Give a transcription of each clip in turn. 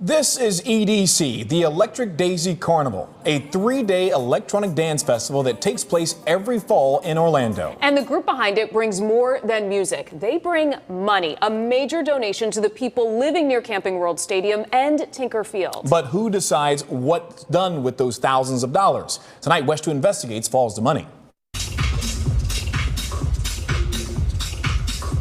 This is EDC, the Electric Daisy Carnival, a 3-day electronic dance festival that takes place every fall in Orlando. And the group behind it brings more than music. They bring money, a major donation to the people living near Camping World Stadium and Tinker Field. But who decides what's done with those thousands of dollars? Tonight, West 2 Investigates follows the money.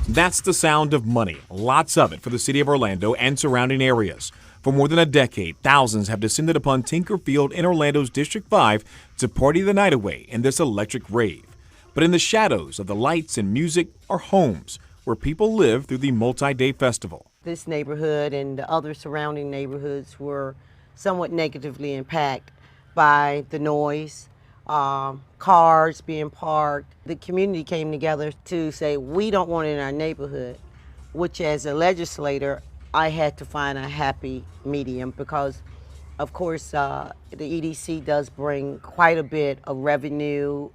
That's the sound of money, lots of it for the city of Orlando and surrounding areas. For more than a decade, thousands have descended upon Tinker Field in Orlando's District 5 to party the night away in this electric rave. But in the shadows of the lights and music are homes where people live through the multi-day festival. This neighborhood and the other surrounding neighborhoods were somewhat negatively impacted by the noise, cars being parked. The community came together to say, we don't want it in our neighborhood, which as a legislator, I had to find a happy medium because, of course, the EDC does bring quite a bit of revenue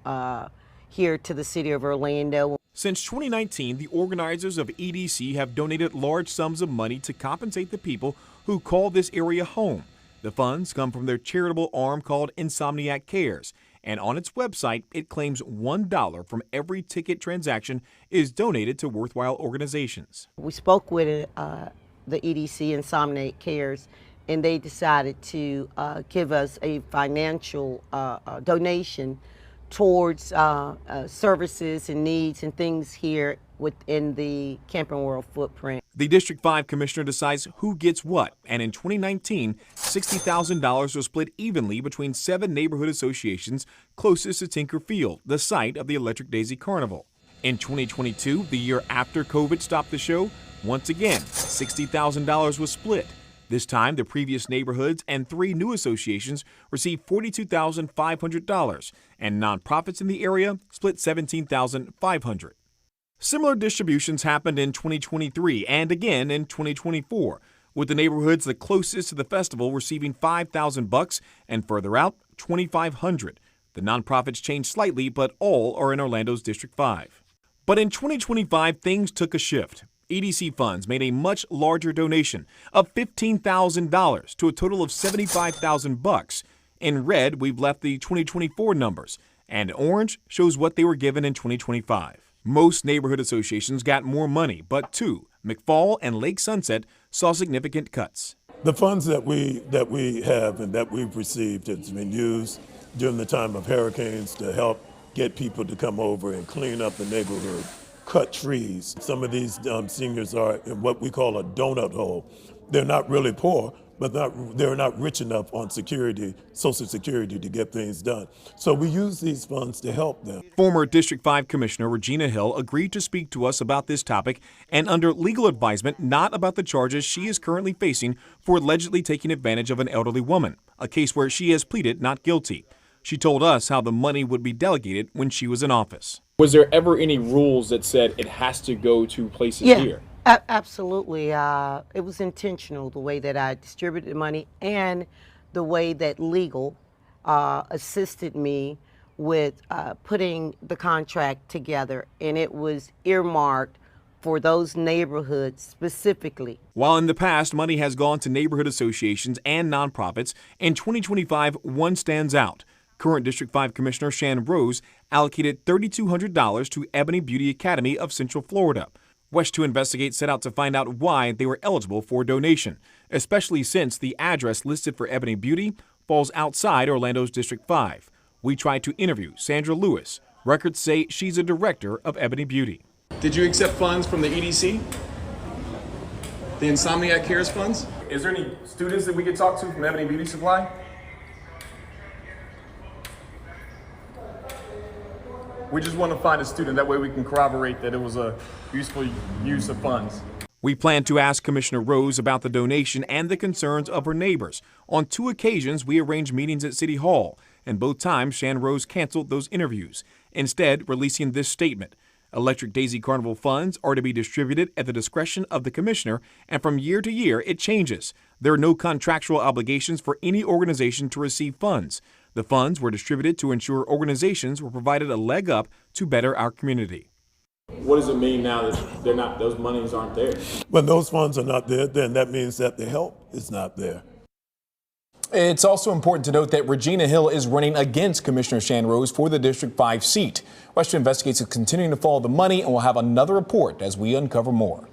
here to the city of Orlando. Since 2019, the organizers of EDC have donated large sums of money to compensate the people who call this area home. The funds come from their charitable arm called Insomniac Cares, and on its website, it claims $1 from every ticket transaction is donated to worthwhile organizations. We spoke with the EDC Insomniac Cares, and they decided to give us a financial donation towards services and needs and things here within the Camping World footprint. The District 5 commissioner decides who gets what, and in 2019, $60,000 was split evenly between 7 neighborhood associations closest to Tinker Field, the site of the Electric Daisy Carnival. In 2022, the year after COVID stopped the show, once again, $60,000 was split. This time, the previous neighborhoods and 3 new associations received $42,500, and nonprofits in the area split $17,500. Similar distributions happened in 2023 and again in 2024, with the neighborhoods the closest to the festival receiving $5,000 and further out, $2,500. The nonprofits changed slightly, but all are in Orlando's District 5. But in 2025, things took a shift. EDC funds made a much larger donation of $15,000 to a total of $75,000. In red, we've left the 2024 numbers, and orange shows what they were given in 2025. Most neighborhood associations got more money, but 2, McFall and Lake Sunset, saw significant cuts. The funds that we have and that we've received has been used during the time of hurricanes to help get people to come over and clean up the neighborhood, cut trees. Some of these seniors are in what we call a donut hole. They're not really poor, but they're not rich enough on Social Security to get things done. So we use these funds to help them. Former District 5 Commissioner Regina Hill agreed to speak to us about this topic and under legal advisement, not about the charges she is currently facing for allegedly taking advantage of an elderly woman, a case where she has pleaded not guilty. She told us how the money would be delegated when she was in office. Was there ever any rules that said it has to go to places here? Absolutely. It was intentional, the way that I distributed the money and the way that legal assisted me with putting the contract together. And it was earmarked for those neighborhoods specifically. While in the past, money has gone to neighborhood associations and nonprofits, in 2025, one stands out. Current District 5 Commissioner Shan Rose allocated $3,200 to Ebony Beauty Academy of Central Florida. West 2 Investigate set out to find out why they were eligible for donation, especially since the address listed for Ebony Beauty falls outside Orlando's District 5. We tried to interview Sandra Lewis. Records say she's a director of Ebony Beauty. Did you accept funds from the EDC? The Insomniac Cares funds? Is there any students that we could talk to from Ebony Beauty Supply? We just want to find a student, that way we can corroborate that it was a useful use of funds. We plan to ask Commissioner Rose about the donation and the concerns of her neighbors. On 2 occasions, we arranged meetings at City Hall, and both times Shan Rose canceled those interviews, instead releasing this statement. Electric Daisy Carnival funds are to be distributed at the discretion of the commissioner, and from year to year it changes. There are no contractual obligations for any organization to receive funds. The funds were distributed to ensure organizations were provided a leg up to better our community. What does it mean now that those monies aren't there? When those funds are not there, then that means that the help is not there. It's also important to note that Regina Hill is running against Commissioner Shan Rose for the District 5 seat. Western Investigates is continuing to follow the money and will have another report as we uncover more.